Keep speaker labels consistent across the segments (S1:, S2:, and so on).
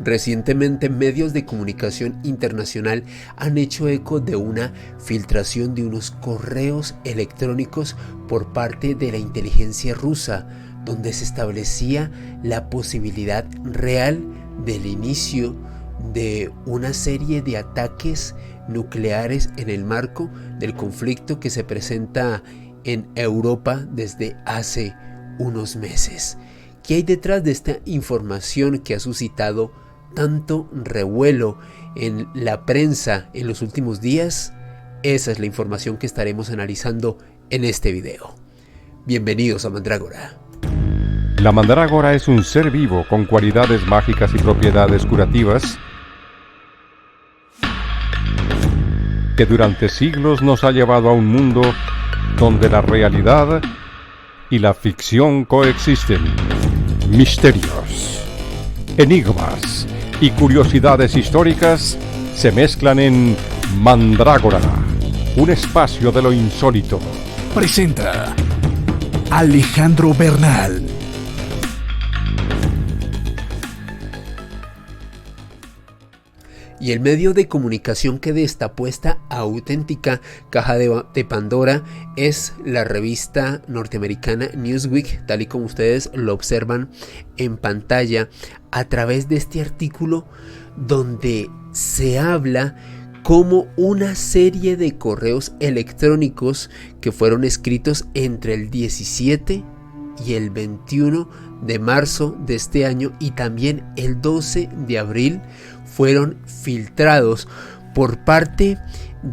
S1: Recientemente, medios de comunicación internacional han hecho eco de una filtración de unos correos electrónicos por parte de la inteligencia rusa, donde se establecía la posibilidad real del inicio de una serie de ataques nucleares en el marco del conflicto que se presenta en Europa desde hace unos meses. ¿Qué hay detrás de esta información que ha suscitado tanto revuelo en la prensa en los últimos días? Esa es la información que estaremos analizando en este video. Bienvenidos a Mandrágora.
S2: La mandrágora es un ser vivo con cualidades mágicas y propiedades curativas que durante siglos nos ha llevado a un mundo donde la realidad y la ficción coexisten. Misterios, enigmas y curiosidades históricas se mezclan en Mandrágora, un espacio de lo insólito.
S3: Presenta Alejandro Bernal.
S1: Y el medio de comunicación que destapó esta auténtica caja de Pandora es la revista norteamericana Newsweek, tal y como ustedes lo observan en pantalla, a través de este artículo donde se habla como una serie de correos electrónicos que fueron escritos entre el 17 y el 21 de marzo de este año y también el 12 de abril fueron filtrados por parte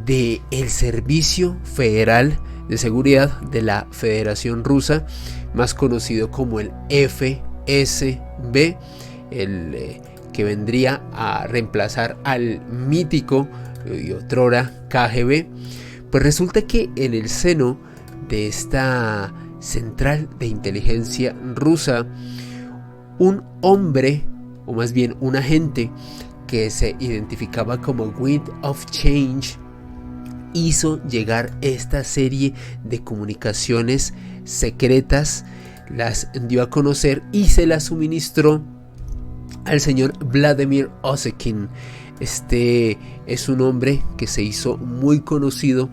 S1: del Servicio Federal de Seguridad de la Federación Rusa, más conocido como el FSB, que vendría a reemplazar al mítico y otrora KGB. Pues resulta que en el seno de esta central de inteligencia rusa, un hombre, o más bien un agente que se identificaba como Wind of Change, hizo llegar esta serie de comunicaciones secretas, las dio a conocer y se las suministró al señor Vladimir Osekin. Este es un hombre que se hizo muy conocido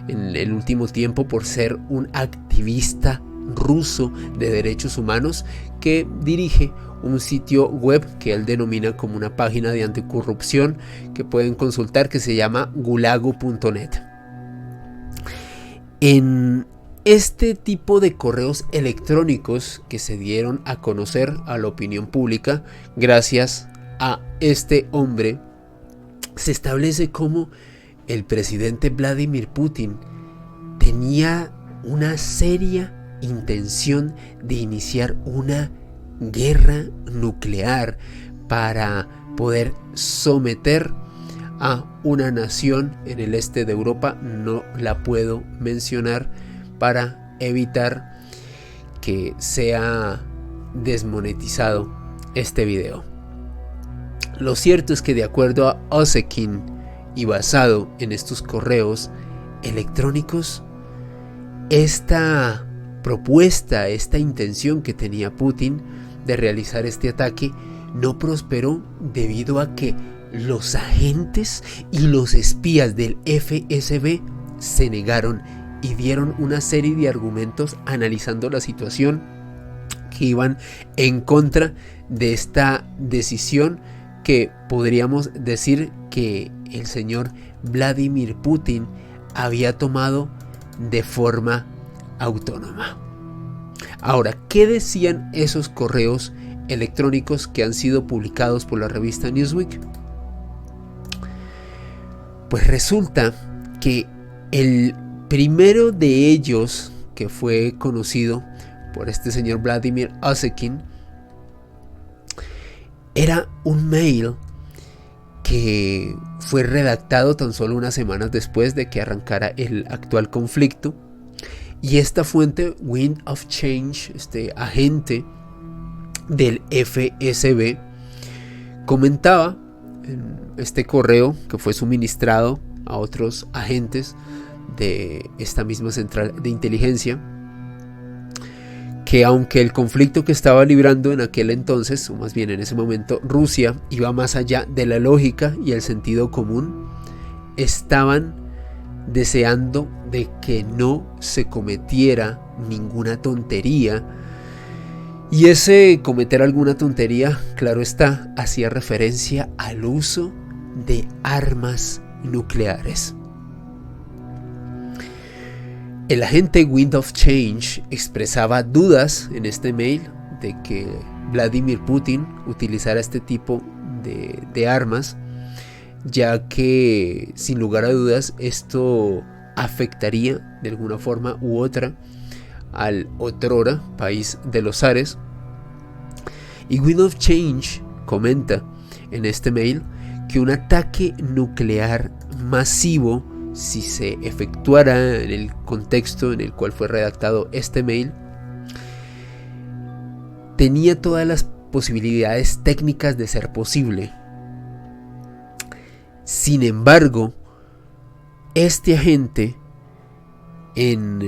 S1: en el último tiempo por ser un activista ruso de derechos humanos que dirige un sitio web que él denomina como una página de anticorrupción que pueden consultar, que se llama gulago.net. En este tipo de correos electrónicos que se dieron a conocer a la opinión pública gracias a este hombre, se establece cómo el presidente Vladimir Putin tenía una seria intención de iniciar una guerra nuclear para poder someter a una nación en el este de Europa. No la puedo mencionar para evitar que sea desmonetizado este video. Lo cierto es que, de acuerdo a Osekin y basado en estos correos electrónicos, esta propuesta, esta intención que tenía Putin de realizar este ataque no prosperó debido a que los agentes y los espías del FSB se negaron y dieron una serie de argumentos analizando la situación que iban en contra de esta decisión que podríamos decir que el señor Vladimir Putin había tomado de forma autónoma. Ahora, ¿qué decían esos correos electrónicos que han sido publicados por la revista Newsweek? Pues resulta que el primero de ellos, que fue conocido por este señor Vladimir Osekin, era un mail que fue redactado tan solo unas semanas después de que arrancara el actual conflicto. Y esta fuente, Wind of Change, este agente del FSB, comentaba en este correo que fue suministrado a otros agentes de esta misma central de inteligencia que aunque el conflicto que estaba librando en aquel entonces, o más bien en ese momento, Rusia, iba más allá de la lógica y el sentido común, estaban deseando de que no se cometiera ninguna tontería. Y ese cometer alguna tontería, claro está, hacía referencia al uso de armas nucleares. El agente Wind of Change expresaba dudas en este mail de que Vladimir Putin utilizara este tipo de armas, ya que sin lugar a dudas esto afectaría de alguna forma u otra al otrora país de los zares. Y Wind of Change comenta en este mail que un ataque nuclear masivo, si se efectuara en el contexto en el cual fue redactado este mail, tenía todas las posibilidades técnicas de ser posible. Sin embargo, este agente, en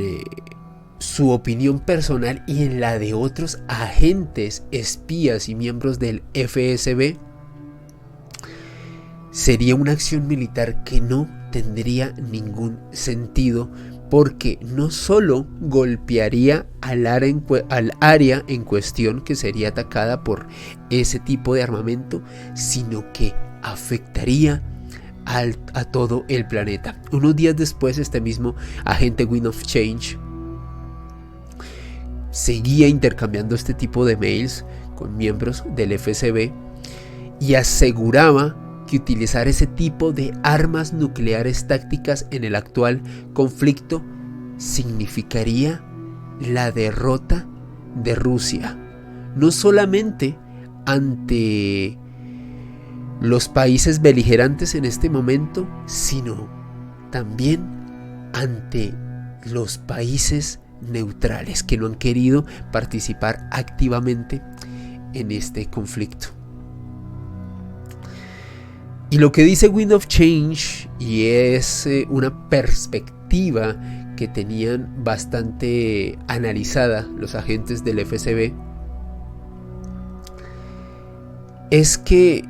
S1: su opinión personal y en la de otros agentes, espías y miembros del FSB, sería una acción militar que no tendría ningún sentido, porque no solo golpearía al área en cuestión que sería atacada por ese tipo de armamento, sino que afectaría a todo el planeta. Unos días después, este mismo agente Wind of Change seguía intercambiando este tipo de mails con miembros del FSB y aseguraba que utilizar ese tipo de armas nucleares tácticas en el actual conflicto significaría la derrota de Rusia, no solamente ante los países beligerantes en este momento, sino también ante los países neutrales que no han querido participar activamente en este conflicto. Y lo que dice Wind of Change, y es una perspectiva que tenían bastante analizada los agentes del FSB, es que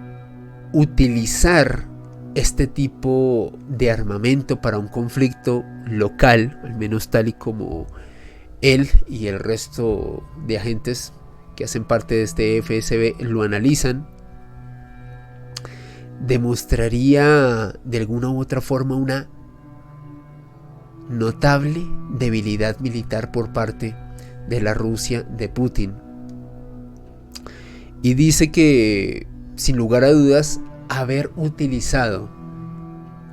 S1: utilizar este tipo de armamento para un conflicto local, al menos tal y como él y el resto de agentes que hacen parte de este FSB lo analizan, demostraría de alguna u otra forma una notable debilidad militar por parte de la Rusia de Putin. Y dice que, sin lugar a dudas, haber utilizado,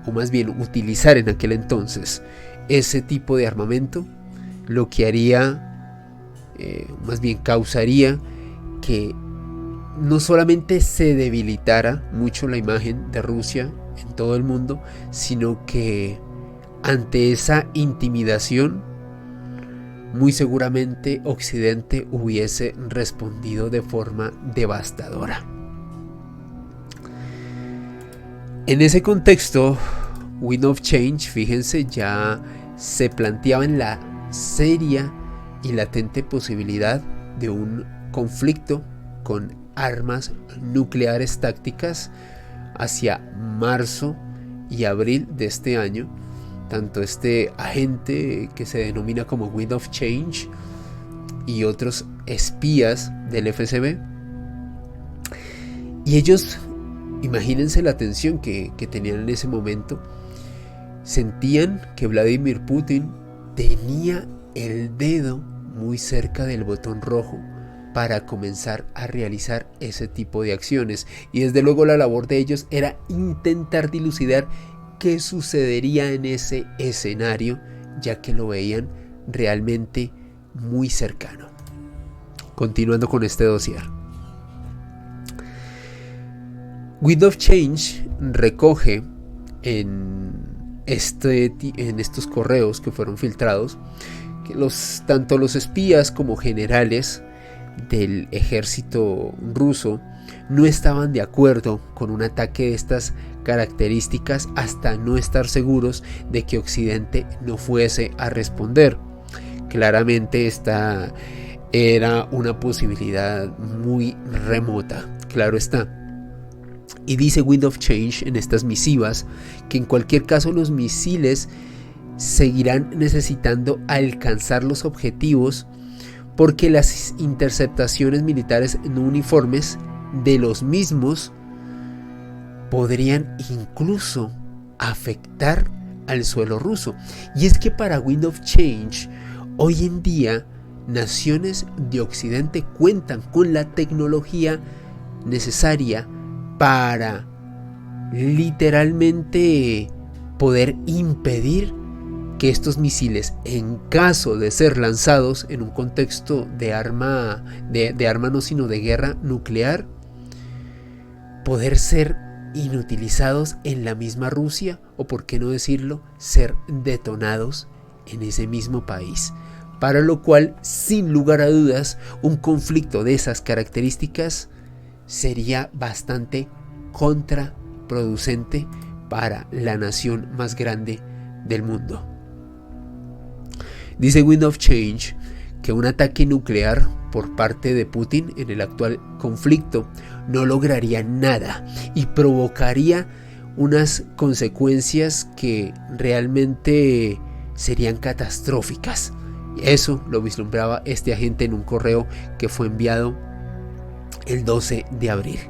S1: o más bien utilizar en aquel entonces, ese tipo de armamento, lo que haría, más bien causaría que no solamente se debilitara mucho la imagen de Rusia en todo el mundo, sino que ante esa intimidación, muy seguramente Occidente hubiese respondido de forma devastadora. En ese contexto, Wind of Change, fíjense, ya se planteaba en la seria y latente posibilidad de un conflicto con armas nucleares tácticas hacia marzo y abril de este año. Tanto este agente que se denomina como Wind of Change y otros espías del FSB, y ellos, imagínense la tensión que tenían en ese momento, sentían que Vladimir Putin tenía el dedo muy cerca del botón rojo para comenzar a realizar ese tipo de acciones, y desde luego la labor de ellos era intentar dilucidar qué sucedería en ese escenario, ya que lo veían realmente muy cercano. Continuando con este dossier, Wind of Change recoge en estos correos que fueron filtrados que tanto los espías como generales del ejército ruso no estaban de acuerdo con un ataque de estas características hasta no estar seguros de que Occidente no fuese a responder. Claramente era una posibilidad muy remota, claro está. Y dice Wind of Change en estas misivas que en cualquier caso los misiles seguirán necesitando alcanzar los objetivos porque las interceptaciones militares no uniformes de los mismos podrían incluso afectar al suelo ruso. Y es que para Wind of Change, hoy en día, naciones de Occidente cuentan con la tecnología necesaria para literalmente poder impedir que estos misiles, en caso de ser lanzados en un contexto de arma no sino de guerra nuclear, poder ser inutilizados en la misma Rusia, o por qué no decirlo, ser detonados en ese mismo país. Para lo cual, sin lugar a dudas, un conflicto de esas características sería bastante contraproducente para la nación más grande del mundo. Dice Wind of Change que un ataque nuclear por parte de Putin en el actual conflicto no lograría nada y provocaría unas consecuencias que realmente serían catastróficas. Eso lo vislumbraba este agente en un correo que fue enviado el 12 de abril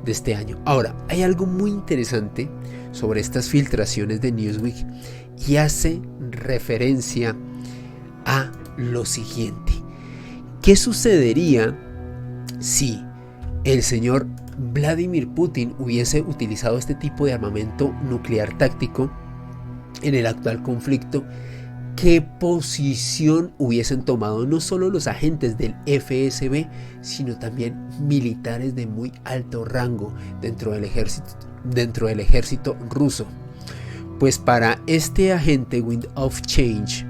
S1: de este año. Ahora, hay algo muy interesante sobre estas filtraciones de Newsweek y hace referencia a lo siguiente. ¿Qué sucedería si el señor Vladimir Putin hubiese utilizado este tipo de armamento nuclear táctico en el actual conflicto? ¿Qué posición hubiesen tomado no solo los agentes del FSB, sino también militares de muy alto rango dentro del ejército ruso? Pues para este agente Wind of Change,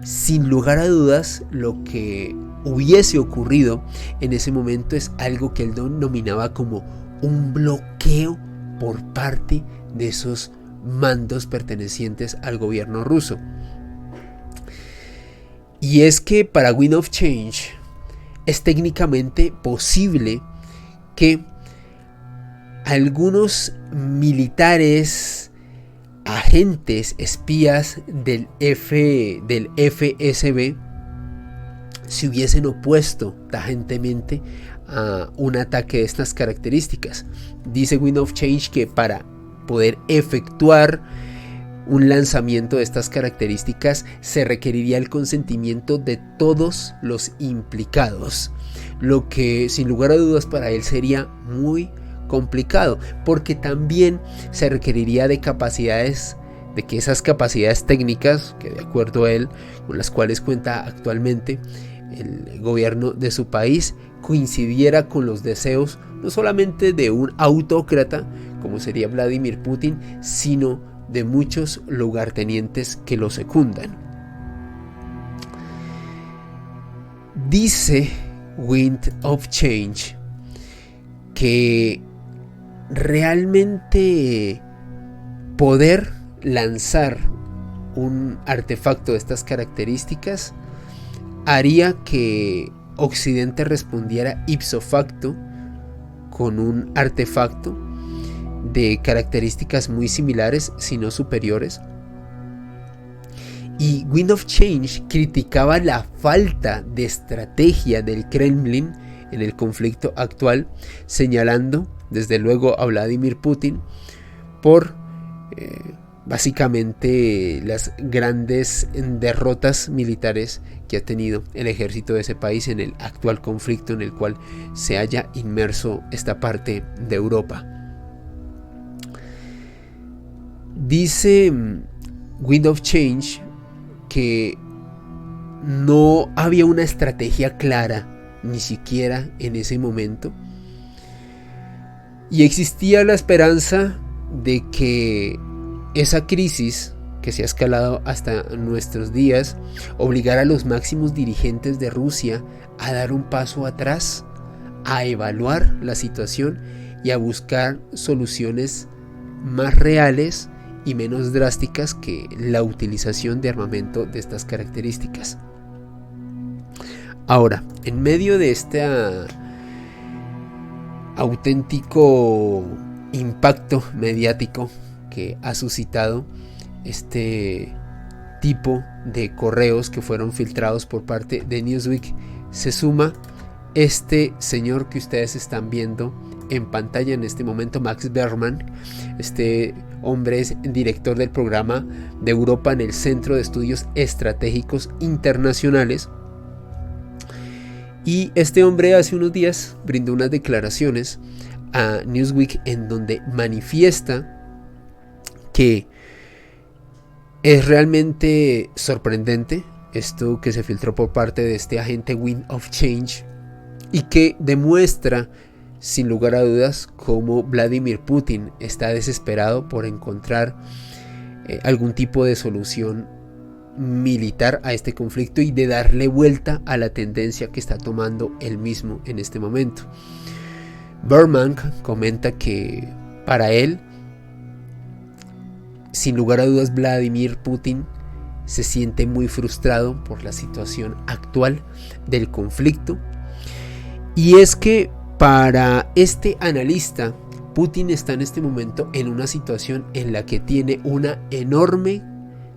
S1: sin lugar a dudas, lo que hubiese ocurrido en ese momento es algo que él denominaba como un bloqueo por parte de esos mandos pertenecientes al gobierno ruso. Y es que para Wind of Change es técnicamente posible que algunos militares, agentes, espías del FSB se hubiesen opuesto tajantemente a un ataque de estas características. Dice Wind of Change que para poder efectuar un lanzamiento de estas características se requeriría el consentimiento de todos los implicados, lo que sin lugar a dudas para él sería muy complicado, porque también se requeriría de que esas capacidades técnicas, que de acuerdo a él, con las cuales cuenta actualmente el gobierno de su país, coincidiera con los deseos no solamente de un autócrata como sería Vladimir Putin, sino de muchos lugartenientes que lo secundan. Dice Wind of Change que realmente poder lanzar un artefacto de estas características haría que Occidente respondiera ipso facto con un artefacto de características muy similares, si no superiores. Y Wind of Change criticaba la falta de estrategia del Kremlin en el conflicto actual, señalando desde luego a Vladimir Putin por básicamente las grandes derrotas militares que ha tenido el ejército de ese país en el actual conflicto en el cual se halla inmerso esta parte de Europa. Dice Wind of Change que no había una estrategia clara ni siquiera en ese momento, y existía la esperanza de que esa crisis que se ha escalado hasta nuestros días obligara a los máximos dirigentes de Rusia a dar un paso atrás, a evaluar la situación y a buscar soluciones más reales y menos drásticas que la utilización de armamento de estas características. Ahora, en medio de este auténtico impacto mediático que ha suscitado este tipo de correos que fueron filtrados por parte de Newsweek, se suma este señor que ustedes están viendo en pantalla en este momento, Max Berman. Este hombre es director del programa de Europa en el Centro de Estudios Estratégicos Internacionales. Y este hombre hace unos días brindó unas declaraciones a Newsweek en donde manifiesta que es realmente sorprendente esto que se filtró por parte de este agente Wind of Change y que demuestra sin lugar a dudas cómo Vladimir Putin está desesperado por encontrar algún tipo de solución militar a este conflicto y de darle vuelta a la tendencia que está tomando él mismo en este momento. Berman comenta que para él, sin lugar a dudas, Vladimir Putin se siente muy frustrado por la situación actual del conflicto, y es que para este analista, Putin está en este momento en una situación en la que tiene una enorme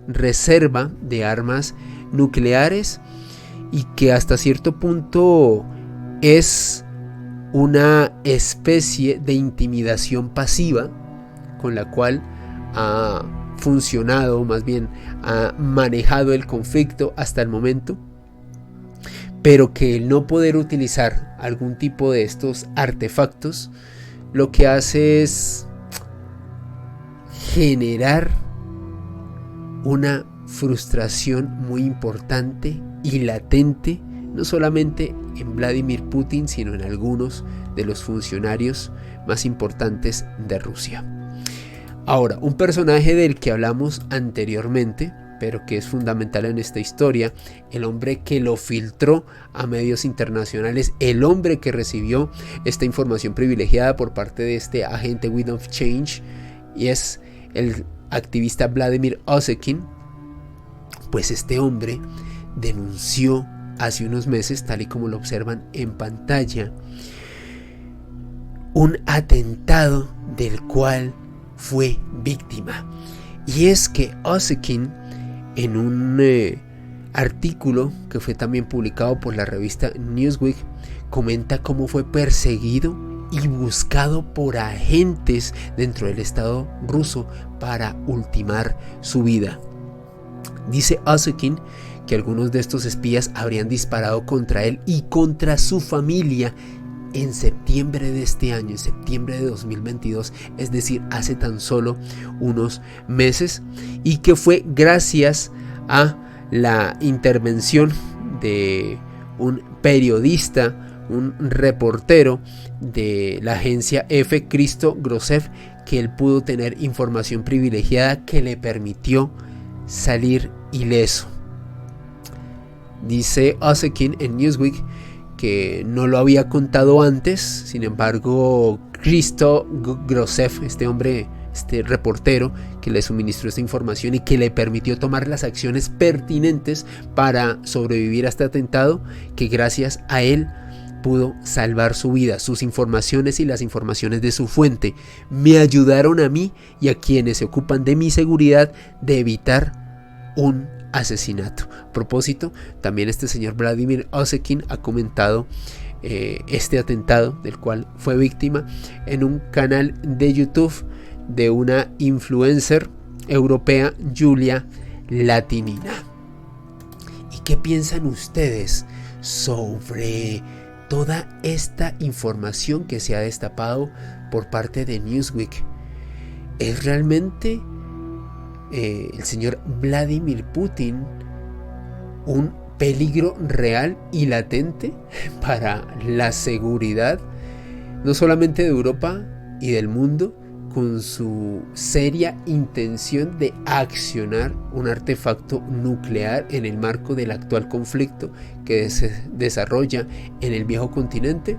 S1: reserva de armas nucleares y que hasta cierto punto es una especie de intimidación pasiva con la cual ha funcionado, más bien ha manejado el conflicto hasta el momento, pero que el no poder utilizar algún tipo de estos artefactos lo que hace es generar una frustración muy importante y latente, no solamente en Vladimir Putin, sino en algunos de los funcionarios más importantes de Rusia. Ahora, un personaje del que hablamos anteriormente, pero que es fundamental en esta historia, el hombre que lo filtró a medios internacionales, el hombre que recibió esta información privilegiada por parte de este agente Wind of Change, y es el activista Vladimir Osekin. Pues este hombre denunció hace unos meses, tal y como lo observan en pantalla, un atentado del cual fue víctima. Y es que Osekin, en un artículo que fue también publicado por la revista Newsweek, comenta cómo fue perseguido y buscado por agentes dentro del Estado ruso para ultimar su vida. Dice Osekin que algunos de estos espías habrían disparado contra él y contra su familia en septiembre de este año, en septiembre de 2022, es decir, hace tan solo unos meses, y que fue gracias a la intervención de un periodista, un reportero de la agencia F, Christo Grosev, que él pudo tener información privilegiada que le permitió salir ileso. Dice Osekin en Newsweek que no lo había contado antes. Sin embargo, Christo Grosev, este hombre, este reportero que le suministró esta información y que le permitió tomar las acciones pertinentes para sobrevivir a este atentado, que gracias a él pudo salvar su vida. Sus informaciones y las informaciones de su fuente me ayudaron a mí y a quienes se ocupan de mi seguridad de evitar un asesinato. A propósito, también este señor Vladimir Osekin ha comentado este atentado del cual fue víctima en un canal de YouTube de una influencer europea, Julia Latinina. ¿Y qué piensan ustedes sobre toda esta información que se ha destapado por parte de Newsweek? ¿Es realmente el señor Vladimir Putin un peligro real y latente para la seguridad no solamente de Europa y del mundo, con su seria intención de accionar un artefacto nuclear en el marco del actual conflicto que se desarrolla en el viejo continente?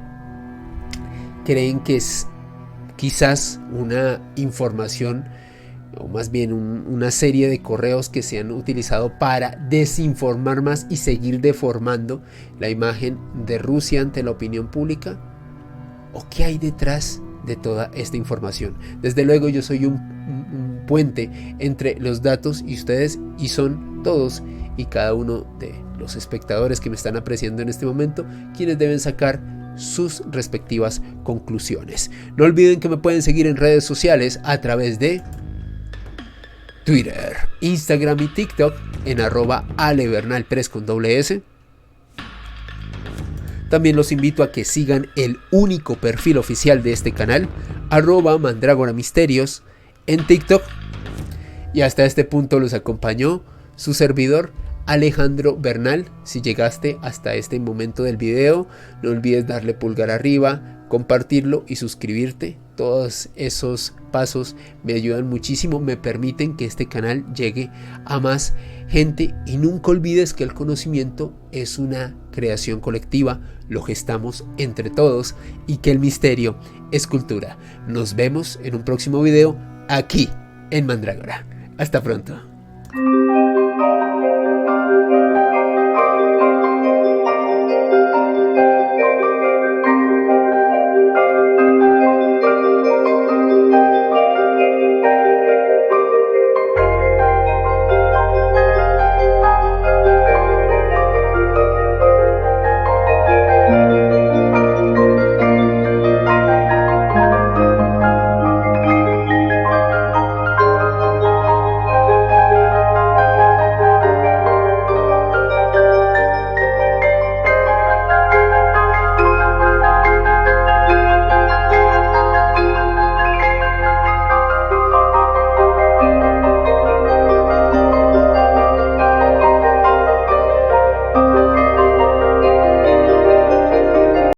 S1: ¿Creen que es quizás una información o más bien una serie de correos que se han utilizado para desinformar más y seguir deformando la imagen de Rusia ante la opinión pública? ¿O qué hay detrás de toda esta información? Desde luego yo soy un puente entre los datos y ustedes, y son todos y cada uno de los espectadores que me están apreciando en este momento quienes deben sacar sus respectivas conclusiones. No olviden que me pueden seguir en redes sociales a través de Twitter, Instagram y TikTok en @alebernalpress con doble S. También los invito a que sigan el único perfil oficial de este canal, @mandragoramisterios en TikTok. Y hasta este punto los acompañó su servidor Alejandro Bernal. Si llegaste hasta este momento del video, no olvides darle pulgar arriba, compartirlo y suscribirte. Todos esos pasos me ayudan muchísimo, me permiten que este canal llegue a más gente, y nunca olvides que el conocimiento es una creación colectiva, lo gestamos entre todos, y que el misterio es cultura. Nos vemos en un próximo video aquí en Mandrágora. Hasta pronto.